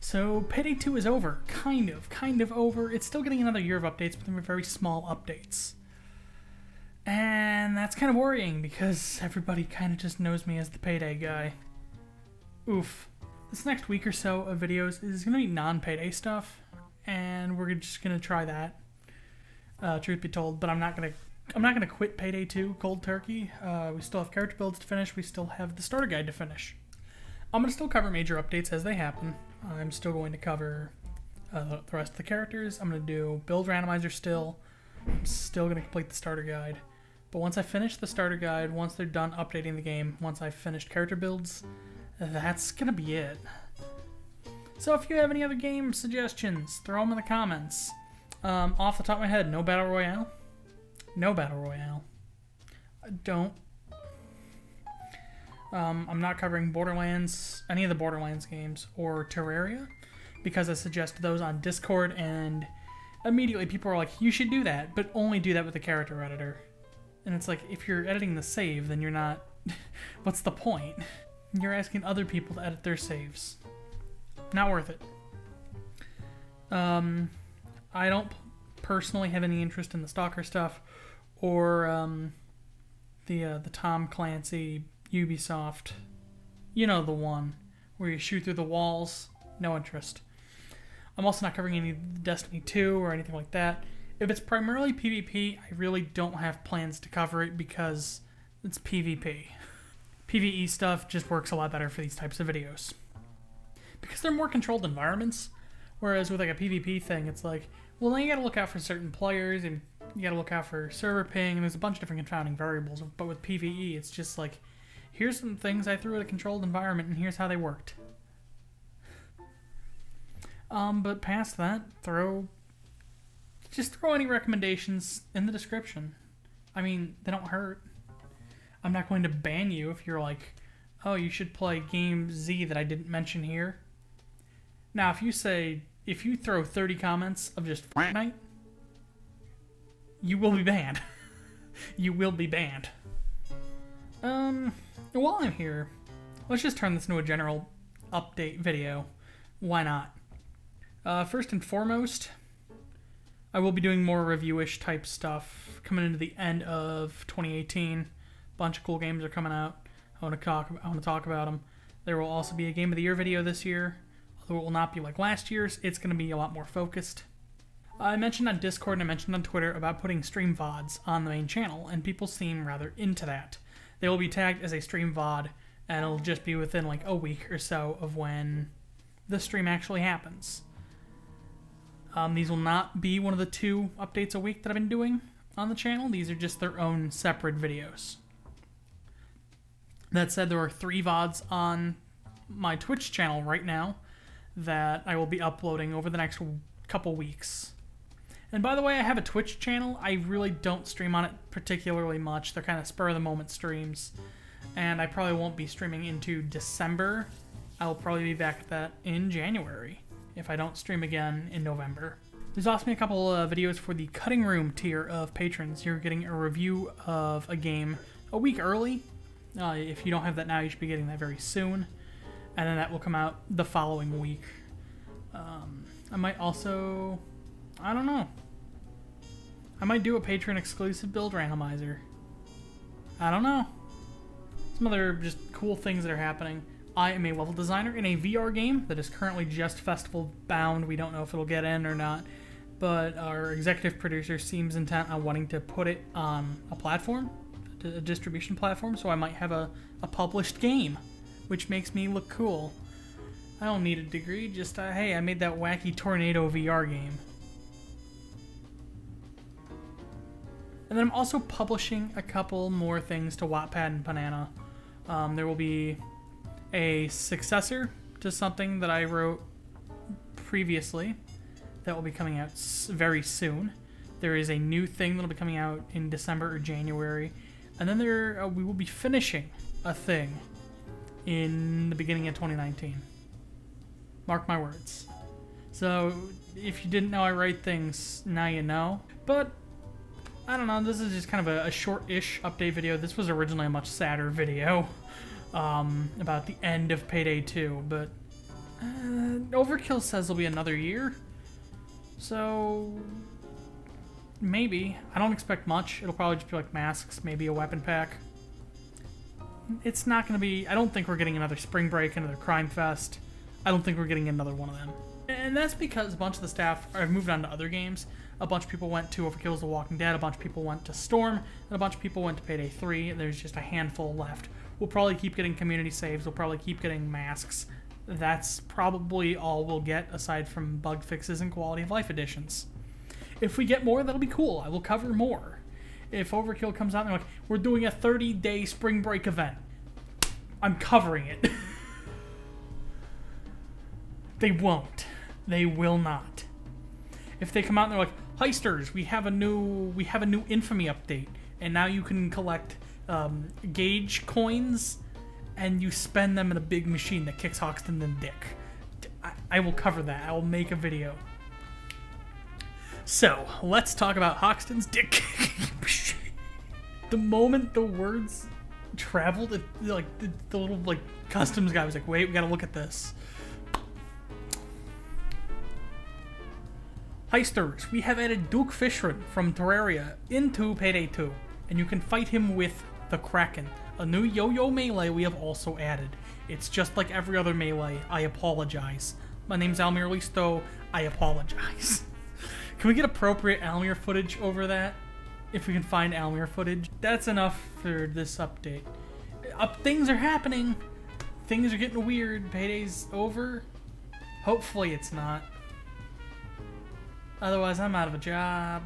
So Payday 2 is over. Kind of over. It's still getting another year of updates, but they're very small updates. And that's kind of worrying because everybody kind of just knows me as the Payday guy. Oof. This next week or so of videos is going to be non-Payday stuff, and we're just going to try that. Truth be told, but I'm not gonna quit Payday 2 cold turkey. We still have character builds to finish. We still have the starter guide to finish. I'm gonna still cover major updates as they happen. I'm still going to cover the rest of the characters. I'm gonna do build randomizer still. I'm still gonna complete the starter guide. But once I finish the starter guide, once they're done updating the game, once I've finished character builds, that's gonna be it. So if you have any other game suggestions, throw them in the comments. Off the top of my head, no Battle Royale? No Battle Royale. Don't. I'm not covering Borderlands, any of the Borderlands games, or Terraria, because I suggested those on Discord, and immediately people are like, you should do that, but only do that with the character editor. And it's like, if you're editing the save, then you're not... What's the point? You're asking other people to edit their saves. Not worth it. I don't personally have any interest in the Stalker stuff, or the Tom Clancy Ubisoft, you know, the one where you shoot through the walls. No interest. I'm also not covering any Destiny 2 or anything like that. If it's primarily PvP, I really don't have plans to cover it because it's PvP. PvE stuff just works a lot better for these types of videos because they're more controlled environments, whereas with like a PvP thing, it's like, well, then you gotta look out for certain players, and you gotta look out for server ping, and there's a bunch of different confounding variables. But with PvE, it's just like, here's some things I threw at a controlled environment, and here's how they worked. But past that, just throw any recommendations in the description. I mean, they don't hurt. I'm not going to ban you if you're like, oh, you should play game Z that I didn't mention here. Now, if you throw 30 comments of just Fortnite, you will be banned. You will be banned. While I'm here, let's just turn this into a general update video. Why not? First and foremost, I will be doing more review-ish type stuff coming into the end of 2018. Bunch of cool games are coming out. I want to talk about them. There will also be a Game of the Year video this year. Although it will not be like last year's, it's going to be a lot more focused. I mentioned on Discord and I mentioned on Twitter about putting stream VODs on the main channel, and people seem rather into that. They will be tagged as a stream VOD, and it'll just be within like a week or so of when the stream actually happens. These will not be one of the 2 updates a week that I've been doing on the channel. These are just their own separate videos. That said, there are 3 VODs on my Twitch channel right now that I will be uploading over the next couple weeks. And by the way, I have a Twitch channel. I really don't stream on it particularly much. They're kind of spur-of-the-moment streams. And I probably won't be streaming into December. I'll probably be back at that in January if I don't stream again in November. There's also been a couple of videos for the Cutting Room tier of patrons. You're getting a review of a game a week early. If you don't have that now, you should be getting that very soon. And then that will come out the following week. I might also... I don't know. I might do a patron exclusive build randomizer. I don't know. Some other just cool things that are happening. I am a level designer in a VR game that is currently just festival bound. We don't know if it'll get in or not. But our executive producer seems intent on wanting to put it on a platform, a distribution platform, so I might have a published game, which makes me look cool. I don't need a degree, just, hey, I made that wacky Tornado VR game. And then I'm also publishing a couple more things to Wattpad and Banana. There will be a successor to something that I wrote previously that will be coming out very soon. There is a new thing that will be coming out in December or January. And then we will be finishing a thing in the beginning of 2019. Mark my words. So, if you didn't know I write things, now you know. But, I don't know, this is just kind of a short-ish update video. This was originally a much sadder video about the end of Payday 2, but Overkill says it'll be another year. So... maybe. I don't expect much. It'll probably just be like masks, maybe a weapon pack. It's not going to be... I don't think we're getting another Spring Break, another Crimefest. I don't think we're getting another one of them. And that's because a bunch of the staff have moved on to other games. A bunch of people went to Overkill's The Walking Dead, a bunch of people went to Storm, and a bunch of people went to Payday 3. There's just a handful left. We'll probably keep getting community saves. We'll probably keep getting masks. That's probably all we'll get, aside from bug fixes and quality of life additions. If we get more, that'll be cool. I will cover more. If Overkill comes out and they're like, we're doing a 30-day Spring Break event, I'm covering it. They won't. They will not. If they come out and they're like, Heisters, we have a new Infamy update, and now you can collect gauge coins, and you spend them in a big machine that kicks Hoxton in the dick. I will cover that. I will make a video. So, let's talk about Hoxton's dick. The moment the words traveled, the little customs guy was like, wait, we gotta look at this. Heisters, we have added Duke Fishron from Terraria into Payday 2, and you can fight him with the Kraken. A new yo-yo melee we have also added. It's just like every other melee. I apologize. My name's Almir Listo. I apologize. Can we get appropriate Almir footage over that? If we can find Almir footage. That's enough for this update. Things are happening. Things are getting weird. Payday's over. Hopefully it's not. Otherwise, I'm out of a job.